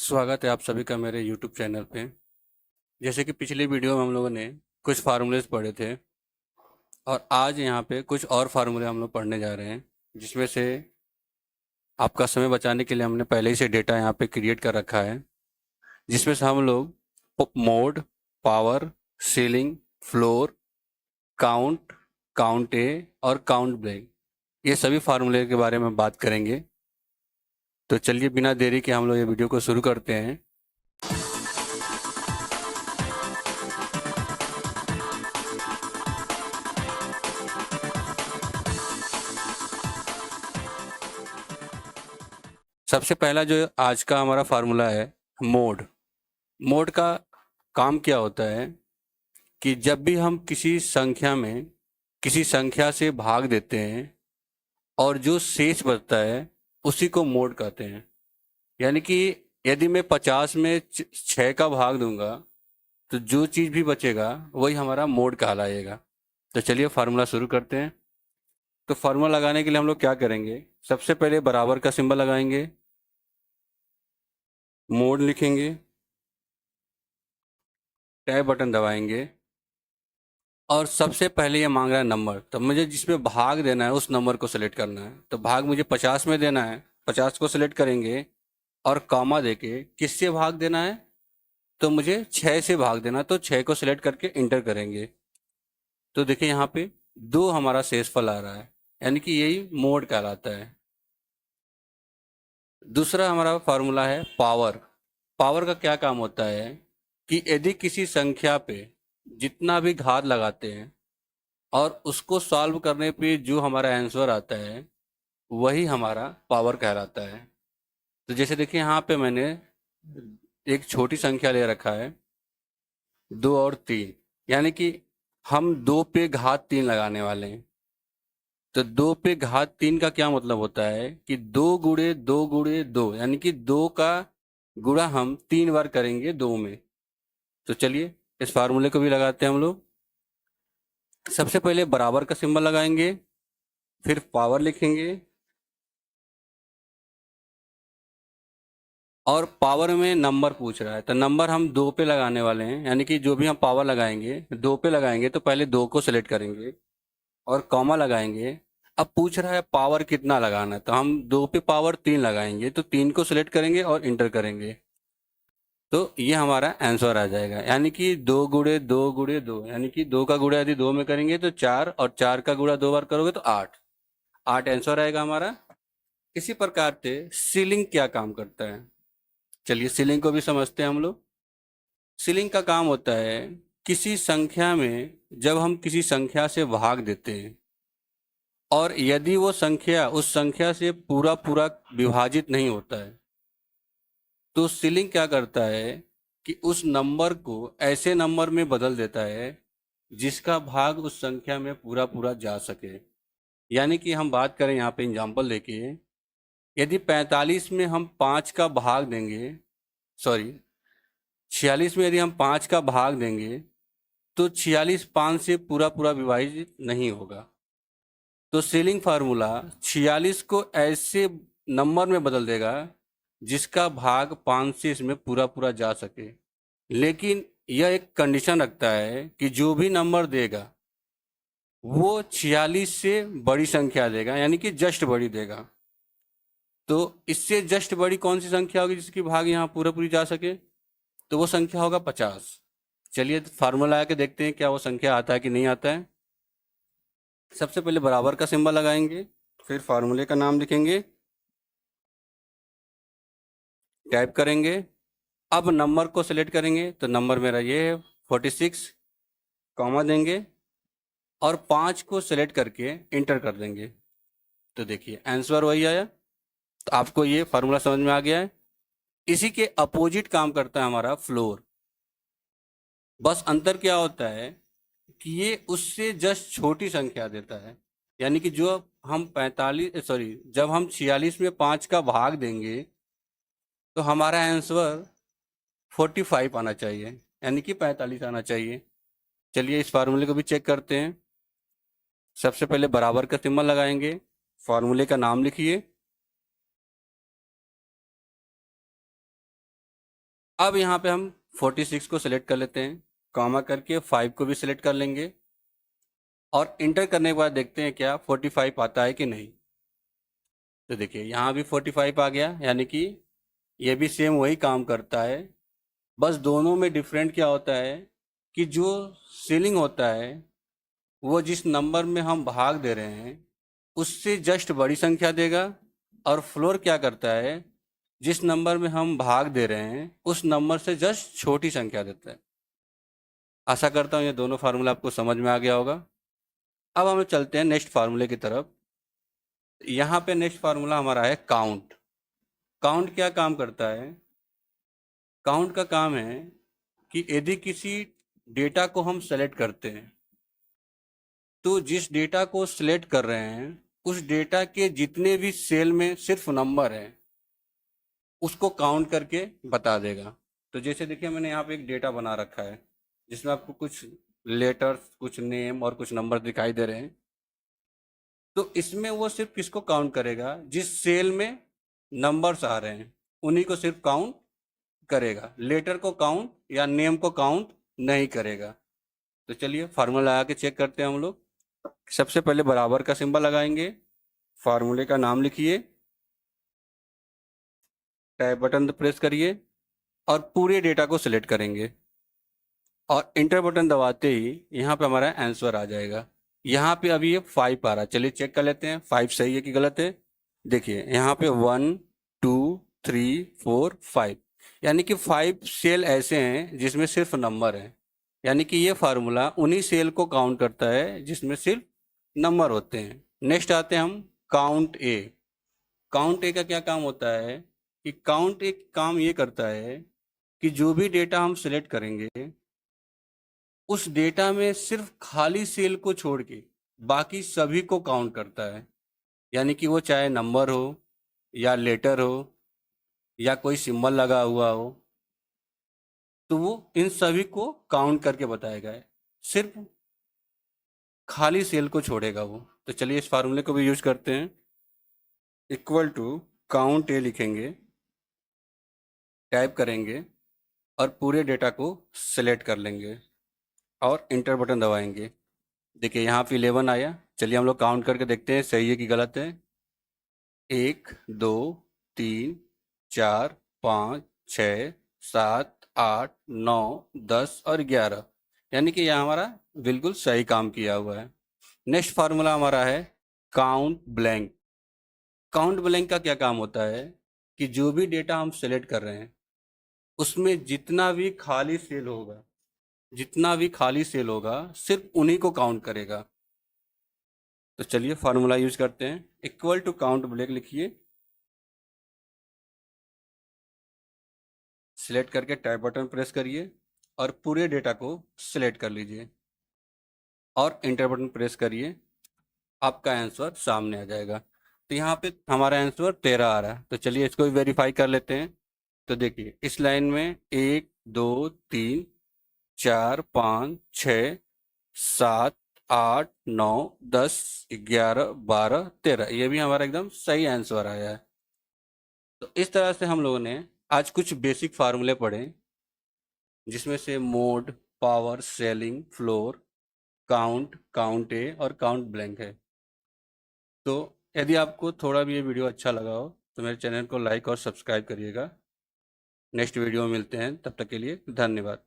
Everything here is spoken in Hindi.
स्वागत है आप सभी का मेरे YouTube चैनल पे। जैसे कि पिछली वीडियो में हम लोगों ने कुछ फार्मूलेज पढ़े थे और आज यहाँ पे कुछ और फार्मूले हम लोग पढ़ने जा रहे हैं, जिसमें से आपका समय बचाने के लिए हमने पहले ही से डेटा यहाँ पे क्रिएट कर रखा है, जिसमें से हम लोग mode, power, ceiling, floor, count, count A और काउंट ब्रेक, ये सभी फार्मूले के बारे में बात करेंगे। तो चलिए बिना देरी के हम लोग ये वीडियो को शुरू करते हैं। सबसे पहला जो आज का हमारा फार्मूला है मोड। मोड का काम क्या होता है कि जब भी हम किसी संख्या में किसी संख्या से भाग देते हैं और जो शेष बचता है उसी को मोड कहते हैं। यानी कि यदि मैं 50 में 6 का भाग दूंगा तो जो चीज़ भी बचेगा वही हमारा मोड कहलाएगा। तो चलिए फार्मूला शुरू करते हैं। तो फार्मूला लगाने के लिए हम लोग क्या करेंगे, सबसे पहले बराबर का सिंबल लगाएंगे, मोड लिखेंगे, टैब बटन दबाएंगे और सबसे पहले ये मांग रहा है नंबर। तो मुझे जिसमें भाग देना है उस नंबर को सेलेक्ट करना है। तो भाग मुझे 50 में देना है, 50 को सेलेक्ट करेंगे और कॉमा देके किससे भाग देना है, तो मुझे 6 से भाग देना, तो 6 को सेलेक्ट करके इंटर करेंगे। तो देखिए यहाँ पे 2 हमारा शेषफल आ रहा है, यानी कि यही मोड कहलाता है। दूसरा हमारा फार्मूला है पावर। पावर का क्या काम होता है कि यदि किसी संख्या पे जितना भी घात लगाते हैं और उसको सॉल्व करने पे जो हमारा आंसर आता है वही हमारा पावर कहलाता है। तो जैसे देखिए यहाँ पे मैंने एक छोटी संख्या ले रखा है 2 और 3, यानी कि हम 2 पे घात 3 लगाने वाले हैं। तो 2 पे घात 3 का क्या मतलब होता है कि 2 गुणे 2 गुणे 2, यानी कि 2 का गुणा हम 3 बार करेंगे 2 में। तो चलिए इस फार्मूले को भी लगाते हैं हम लोग। सबसे पहले बराबर का सिंबल लगाएंगे, फिर पावर लिखेंगे और पावर में नंबर पूछ रहा है तो नंबर हम 2 पे लगाने वाले हैं, यानी कि जो भी हम पावर लगाएंगे 2 पे लगाएंगे तो पहले 2 को सिलेक्ट करेंगे और कॉमा लगाएंगे। अब पूछ रहा है पावर कितना लगाना है, तो हम 2 पे पावर 3 लगाएंगे, तो 3 को सिलेक्ट करेंगे और इंटर करेंगे। तो ये हमारा आंसर आ जाएगा, यानी कि 2 गुणे 2 गुणे 2, यानी कि 2 का गुणा यदि 2 में करेंगे तो 4 और 4 का गुणा 2 बार करोगे तो 8। 8 आंसर आएगा हमारा। इसी प्रकार से सीलिंग क्या काम करता है, चलिए सीलिंग को भी समझते हैं हम लोग। सीलिंग का काम होता है किसी संख्या में जब हम किसी संख्या से भाग देते हैं और यदि वो संख्या उस संख्या से पूरा पूरा विभाजित नहीं होता है, तो सीलिंग क्या करता है कि उस नंबर को ऐसे नंबर में बदल देता है जिसका भाग उस संख्या में पूरा पूरा जा सके। यानी कि हम बात करें यहाँ पे एग्जाम्पल देखिए, यदि 45 में हम 5 का भाग देंगे, सॉरी 46 में यदि हम 5 का भाग देंगे तो 46 5 से पूरा पूरा विभाजित नहीं होगा। तो सीलिंग फार्मूला 46 को ऐसे नंबर में बदल देगा जिसका भाग 5 से इसमें पूरा पूरा जा सके। लेकिन यह एक कंडीशन रखता है कि जो भी नंबर देगा वो 46 से बड़ी संख्या देगा, यानी कि जस्ट बड़ी देगा। तो इससे जस्ट बड़ी कौन सी संख्या होगी जिसकी भाग यहाँ पूरा पूरी जा सके, तो वो संख्या होगा 50। चलिए फार्मूला आके देखते हैं क्या वो संख्या आता है कि नहीं आता है। सबसे पहले बराबर का सिंबल लगाएंगे, फिर फार्मूले का नाम लिखेंगे, टाइप करेंगे। अब नंबर को सिलेक्ट करेंगे, तो नंबर मेरा ये है 46, कॉमा देंगे और 5 को सिलेक्ट करके इंटर कर देंगे। तो देखिए आंसर वही आया। तो आपको ये फार्मूला समझ में आ गया है। इसी के अपोजिट काम करता है हमारा फ्लोर। बस अंतर क्या होता है कि ये उससे जस्ट छोटी संख्या देता है, यानी कि जो हम 45 सॉरी जब हम 46 में 5 का भाग देंगे तो हमारा आंसर 45 आना चाहिए, यानी कि 45 आना चाहिए। चलिए इस फार्मूले को भी चेक करते हैं। सबसे पहले बराबर का सिंबल लगाएंगे, फार्मूले का नाम लिखिए, अब यहाँ पे हम 46 को सिलेक्ट कर लेते हैं, कॉमा करके 5 को भी सिलेक्ट कर लेंगे और इंटर करने के बाद देखते हैं क्या 45 आता है कि नहीं। तो देखिए यहाँ भी 45 आ गया, यानी कि ये भी सेम वही काम करता है। बस दोनों में डिफरेंट क्या होता है कि जो सीलिंग होता है वो जिस नंबर में हम भाग दे रहे हैं उससे जस्ट बड़ी संख्या देगा, और फ्लोर क्या करता है, जिस नंबर में हम भाग दे रहे हैं उस नंबर से जस्ट छोटी संख्या देता है। आशा करता हूँ ये दोनों फार्मूला आपको समझ में आ गया होगा। अब हम चलते हैं नेक्स्ट फार्मूले की तरफ। यहाँ पे नेक्स्ट फार्मूला हमारा है काउंट। काउंट क्या काम करता है? काउंट का काम है कि यदि किसी डेटा को हम सेलेक्ट करते हैं तो जिस डेटा को सिलेक्ट कर रहे हैं उस डेटा के जितने भी सेल में सिर्फ नंबर है उसको काउंट करके बता देगा। तो जैसे देखिए मैंने यहाँ पे एक डेटा बना रखा है जिसमें आपको कुछ लेटर्स, कुछ नेम और कुछ नंबर दिखाई दे रहे हैं। तो इसमें वो सिर्फ किसको काउंट करेगा, जिस सेल में नंबर्स आ रहे हैं उन्हीं को सिर्फ काउंट करेगा, लेटर को काउंट या नेम को काउंट नहीं करेगा। तो चलिए फार्मूला लगा के चेक करते हैं हम लोग। सबसे पहले बराबर का सिंबल लगाएंगे, फार्मूले का नाम लिखिए, टैब बटन प्रेस करिए और पूरे डेटा को सिलेक्ट करेंगे और इंटर बटन दबाते ही यहाँ पे हमारा आंसर आ जाएगा। यहाँ पे अभी ये 5 आ रहा है, चलिए चेक कर लेते हैं 5 सही है कि गलत है। देखिए यहाँ पे 1 2 3 4 5, यानी कि 5 सेल ऐसे हैं जिसमें सिर्फ नंबर है, यानी कि ये फार्मूला उन्हीं सेल को काउंट करता है जिसमें सिर्फ नंबर होते हैं। नेक्स्ट आते हैं हम काउंट ए। काउंट ए का क्या काम होता है कि काउंट ए काम ये करता है कि जो भी डेटा हम सिलेक्ट करेंगे उस डेटा में सिर्फ खाली सेल को छोड़ के बाकी सभी को काउंट करता है, यानी कि वो चाहे नंबर हो या लेटर हो या कोई सिंबल लगा हुआ हो, तो वो इन सभी को काउंट करके बताएगा, सिर्फ खाली सेल को छोड़ेगा वो। तो चलिए इस फार्मूले को भी यूज करते हैं। इक्वल टू काउंट ए लिखेंगे, टाइप करेंगे और पूरे डेटा को सिलेक्ट कर लेंगे और इंटर बटन दबाएंगे। देखिए यहाँ पे 11 आया। चलिए हम लोग काउंट करके देखते हैं सही है कि गलत है। 1 2 3 4 5 6 7 8 9 10 और 11, यानी कि यह हमारा बिल्कुल सही काम किया हुआ है। नेक्स्ट फार्मूला हमारा है काउंट ब्लैंक। काउंट ब्लैंक का क्या काम होता है कि जो भी डेटा हम सेलेक्ट कर रहे हैं उसमें जितना भी खाली सेल होगा सिर्फ उन्हीं को काउंट करेगा। तो चलिए फार्मूला यूज करते हैं। इक्वल टू काउंट ब्लैंक लिखिए, सिलेक्ट करके टैब बटन प्रेस करिए और पूरे डेटा को सिलेक्ट कर लीजिए और इंटर बटन प्रेस करिए, आपका आंसर सामने आ जाएगा। तो यहाँ पे हमारा आंसर 13 आ रहा है। तो चलिए इसको भी वेरीफाई कर लेते हैं। तो देखिए इस लाइन में 1 2 3 4 5 6 7 8 9 10 11 12 13, ये भी हमारा एकदम सही आंसर आया है। तो इस तरह से हम लोगों ने आज कुछ बेसिक फार्मूले पढ़े जिसमें से mode, power, ceiling, floor, count, count A और काउंट ब्लैंक है। तो यदि आपको थोड़ा भी ये वीडियो अच्छा लगा हो तो मेरे चैनल को लाइक और सब्सक्राइब करिएगा। नेक्स्ट वीडियो में मिलते हैं, तब तक के लिए धन्यवाद।